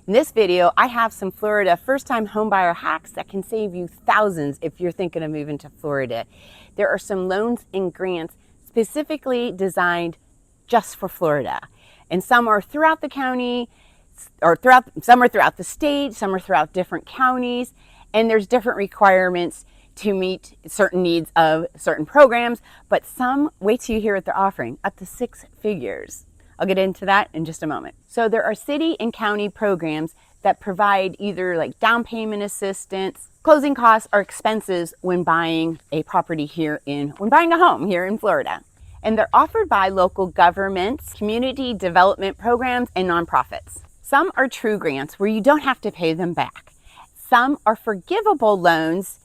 In this video, I have some Florida first-time homebuyer hacks that can save you thousands if you're thinking of moving to Florida. There are some loans and grants specifically designed just for Florida. And some are throughout the county, or some are throughout the state, some are throughout different counties, and there's different requirements to meet certain needs of certain programs, but some, wait till you hear what they're offering, up to 6 figures. I'll get into that in just a moment. So there are city and county programs that provide either like down payment assistance, closing costs, or expenses when buying a property when buying a home here in Florida. And they're offered by local governments, community development programs, and nonprofits. Some are true grants where you don't have to pay them back. Some are forgivable loans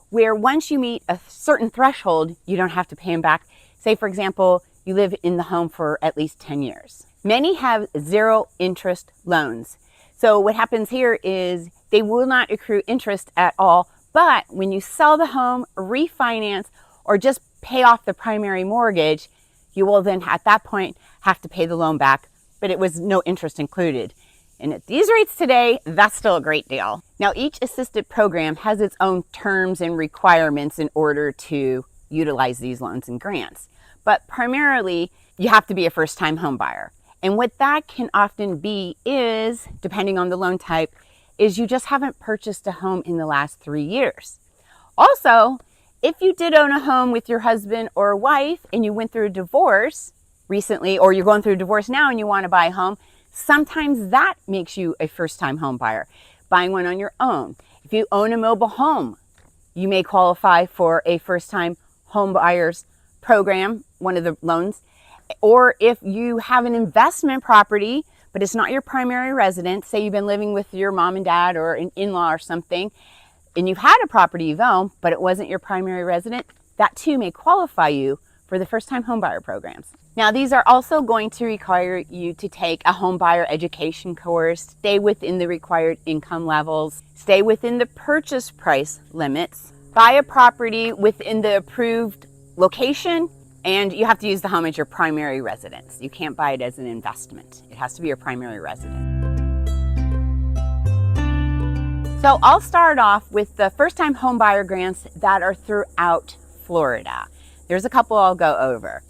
where once you meet a certain threshold, you don't have to pay them back. Say, for example, you live in the home for at least 10 years. Many have zero interest loans. So what happens here is they will not accrue interest at all, but when you sell the home, refinance, or just pay off the primary mortgage, you will then at that point have to pay the loan back, but it was no interest included. And at these rates today, that's still a great deal. Now, each assisted program has its own terms and requirements in order to utilize these loans and grants. But primarily, you have to be a first-time home buyer. And what that can often be is, depending on the loan type, is you just haven't purchased a home in the last 3 years. Also, if you did own a home with your husband or wife and you went through a divorce recently, or you're going through a divorce now and you want to buy a home, sometimes that makes you a first-time home buyer, buying one on your own. If you own a mobile home, you may qualify for a first-time home buyers program, one of the loans. Or if you have an investment property, but it's not your primary residence, say you've been living with your mom and dad or an in-law or something, and you've had a property you've owned, but it wasn't your primary residence, that too may qualify you for the first-time homebuyer programs. Now, these are also going to require you to take a homebuyer education course, stay within the required income levels, stay within the purchase price limits, buy a property within the approved location, and you have to use the home as your primary residence. You can't buy it as an investment. It has to be your primary residence. So I'll start off with the first-time homebuyer grants that are throughout Florida. There's a couple I'll go over.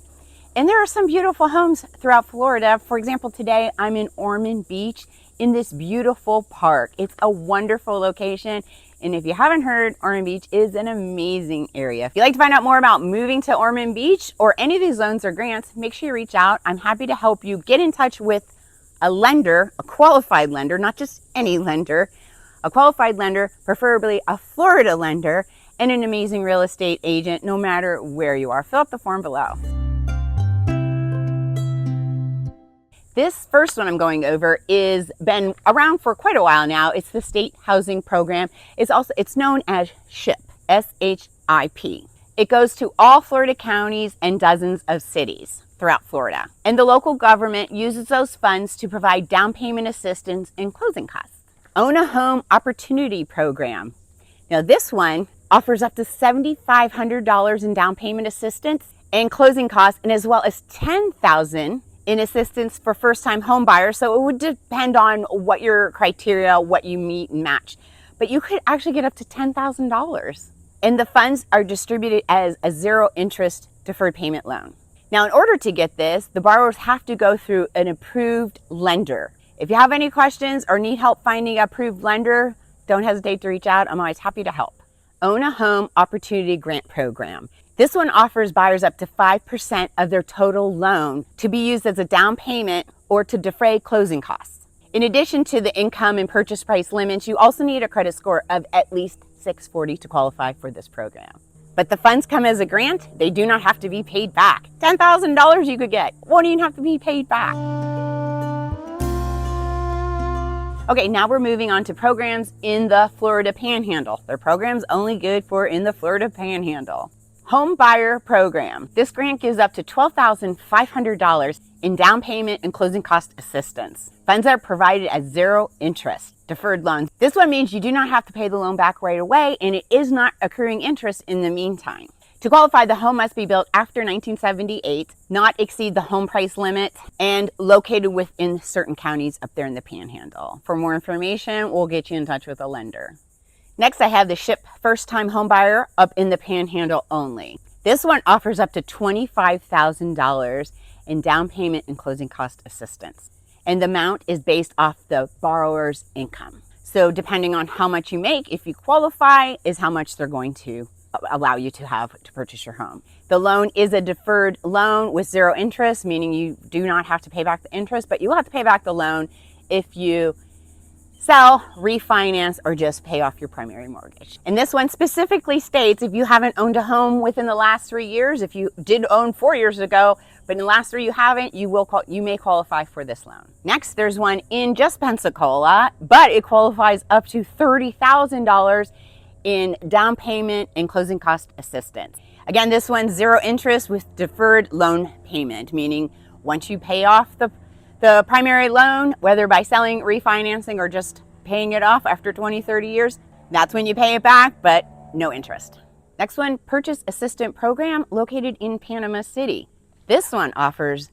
And there are some beautiful homes throughout Florida. For example, today I'm in Ormond Beach in this beautiful park. It's a wonderful location. And if you haven't heard, Ormond Beach is an amazing area. If you'd like to find out more about moving to Ormond Beach or any of these loans or grants, make sure you reach out. I'm happy to help you get in touch with a lender, a qualified lender, not just any lender, a qualified lender, preferably a Florida lender, and an amazing real estate agent, no matter where you are. Fill out the form below. This first one I'm going over is been around for quite a while now. It's the state housing program. It's known as SHIP, S-H-I-P. It goes to all Florida counties and dozens of cities throughout Florida. And the local government uses those funds to provide down payment assistance and closing costs. Own a Home Opportunity Program. Now this one offers up to $7,500 in down payment assistance and closing costs, and as well as $10,000 in assistance for first-time home buyers. So it would depend on what your criteria, what you meet and match. But you could actually get up to $10,000. And the funds are distributed as a zero interest deferred payment loan. Now, in order to get this, the borrowers have to go through an approved lender. If you have any questions or need help finding an approved lender, don't hesitate to reach out. I'm always happy to help. Own a Home Opportunity Grant Program. This one offers buyers up to 5% of their total loan to be used as a down payment or to defray closing costs. In addition to the income and purchase price limits, you also need a credit score of at least 640 to qualify for this program. But the funds come as a grant. They do not have to be paid back. $10,000 you could get. Won't even have to be paid back. Okay, now we're moving on to programs in the Florida Panhandle. They're programs only good for in the Florida Panhandle. Homebuyer Program. This grant gives up to $12,500 in down payment and closing cost assistance. Funds are provided at zero interest, deferred loans. This one means you do not have to pay the loan back right away, and it is not accruing interest in the meantime. To qualify, the home must be built after 1978, not exceed the home price limit, and located within certain counties up there in the Panhandle. For more information, we'll get you in touch with a lender. Next, I have the SHIP first-time home buyer up in the Panhandle only. This one offers up to $25,000 in down payment and closing cost assistance. And the amount is based off the borrower's income. So depending on how much you make, if you qualify, is how much they're going to allow you to have to purchase your home. The loan is a deferred loan with zero interest, meaning you do not have to pay back the interest, but you will have to pay back the loan if you sell, refinance, or just pay off your primary mortgage. And this one specifically states if you haven't owned a home within the last 3 years, if you did own 4 years ago, but in the last 3 you haven't, you may qualify for this loan. Next, there's one in just Pensacola, but it qualifies up to $30,000 in down payment and closing cost assistance. Again, this one's zero interest with deferred loan payment, meaning once you pay off the primary loan, whether by selling, refinancing, or just paying it off after 20, 30 years, that's when you pay it back, but no interest. Next one, Purchase Assistance Program located in Panama City. This one offers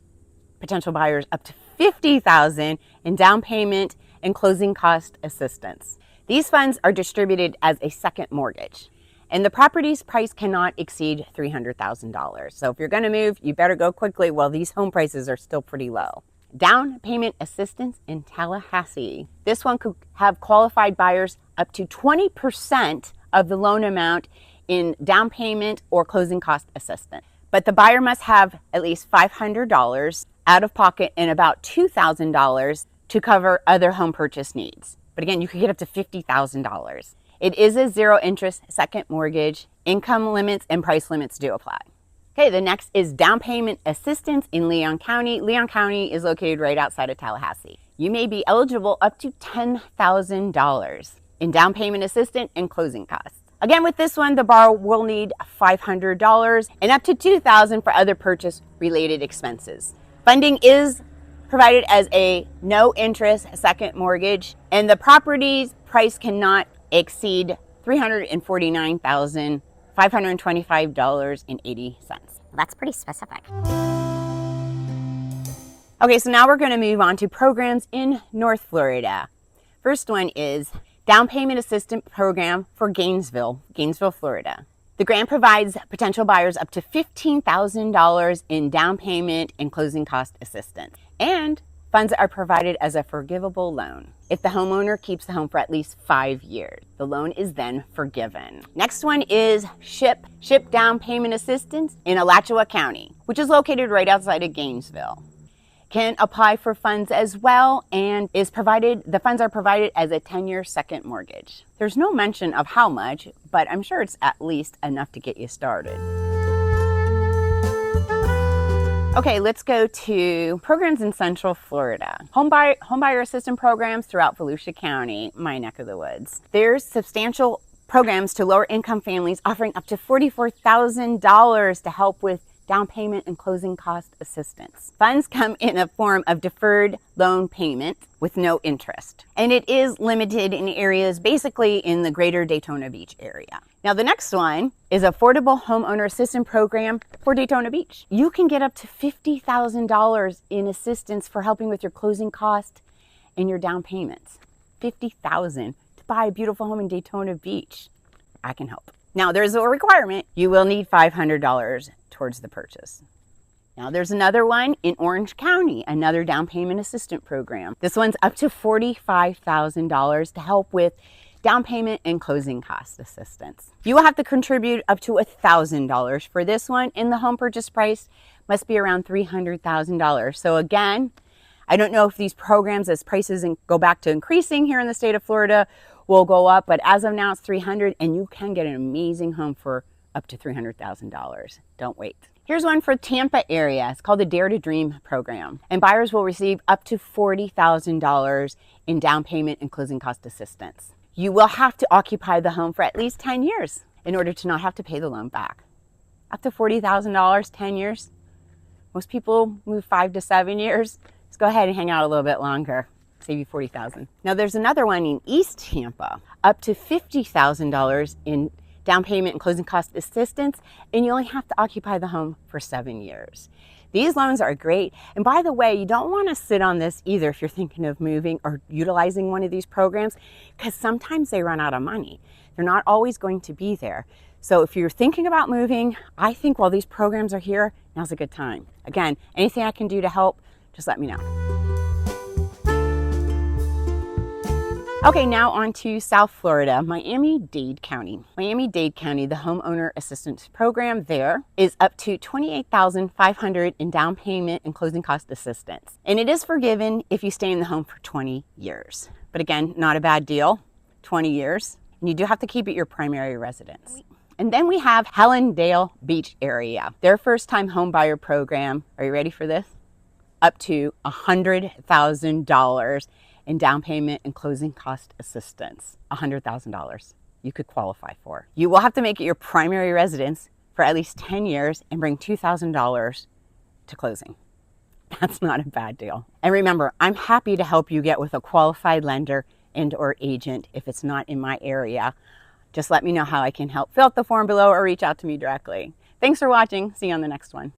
potential buyers up to $50,000 in down payment and closing cost assistance. These funds are distributed as a second mortgage, and the property's price cannot exceed $300,000. So if you're going to move, you better go quickly while these home prices are still pretty low. Down payment assistance in Tallahassee. This one could have qualified buyers up to 20% of the loan amount in down payment or closing cost assistance. But the buyer must have at least $500 out of pocket and about $2,000 to cover other home purchase needs. But again, you could get up to $50,000. It is a zero interest second mortgage. Income limits and price limits do apply. Okay, the next is down payment assistance in Leon County. Leon County is located right outside of Tallahassee. You may be eligible up to $10,000 in down payment assistance and closing costs. Again, with this one, the borrower will need $500 and up to $2,000 for other purchase related expenses. Funding is provided as a no interest second mortgage, and the property's price cannot exceed $349,525.80. That's pretty specific. Okay, so now we're going to move on to programs in North Florida. First one is Down Payment Assistance Program for Gainesville, Florida. The grant provides potential buyers up to $15,000 in down payment and closing cost assistance. And funds are provided as a forgivable loan. If the homeowner keeps the home for at least 5 years, the loan is then forgiven. Next one is SHIP Down Payment Assistance in Alachua County, which is located right outside of Gainesville. Can apply for funds as well, and the funds are provided as a 10-year second mortgage. There's no mention of how much, but I'm sure it's at least enough to get you started. Okay, let's go to programs in Central Florida. Homebuyer Assistance programs throughout Volusia County, my neck of the woods. There's substantial programs to lower income families offering up to $44,000 to help with down payment and closing cost assistance. Funds come in a form of deferred loan payment with no interest. And it is limited in areas basically in the greater Daytona Beach area. Now the next one is Affordable Homeowner Assistance Program for Daytona Beach. You can get up to $50,000 in assistance for helping with your closing cost and your down payments. $50,000 to buy a beautiful home in Daytona Beach. I can help. Now there's a requirement. You will need $500 towards the purchase. Now there's another one in Orange County, another down payment assistance program. This one's up to $45,000 to help with down payment and closing cost assistance. You will have to contribute up to $1,000 for this one, and the home purchase price must be around $300,000. So again, I don't know if these programs, as prices go back to increasing here in the state of Florida, will go up, but as of now it's $300,000, and you can get an amazing home for up to $300,000. Don't wait. Here's one for Tampa area. It's called the Dare to Dream program, and buyers will receive up to $40,000 in down payment and closing cost assistance. You will have to occupy the home for at least 10 years in order to not have to pay the loan back. Up to $40,000, 10 years. Most people move 5 to 7 years. Let's go ahead and hang out a little bit longer. Save you $40,000. Now there's another one in East Tampa, up to $50,000 in down payment and closing cost assistance, and you only have to occupy the home for 7 years. These loans are great. And by the way, you don't want to sit on this either if you're thinking of moving or utilizing one of these programs, because sometimes they run out of money. They're not always going to be there. So if you're thinking about moving, I think while these programs are here, now's a good time. Again, anything I can do to help, just let me know. Okay, now on to South Florida, Miami-Dade County. Miami-Dade County, the Homeowner Assistance Program there is up to $28,500 in down payment and closing cost assistance. And it is forgiven if you stay in the home for 20 years. But again, not a bad deal, 20 years. And you do have to keep it your primary residence. And then we have Hallandale Beach area. Their first time homebuyer program, are you ready for this? Up to $100,000 in down payment and closing cost assistance. $100,000 you could qualify for. You will have to make it your primary residence for at least 10 years and bring $2,000 to closing. That's not a bad deal. And remember, I'm happy to help you get with a qualified lender and or agent if it's not in my area. Just let me know how I can help. Fill out the form below or reach out to me directly. Thanks for watching. See you on the next one.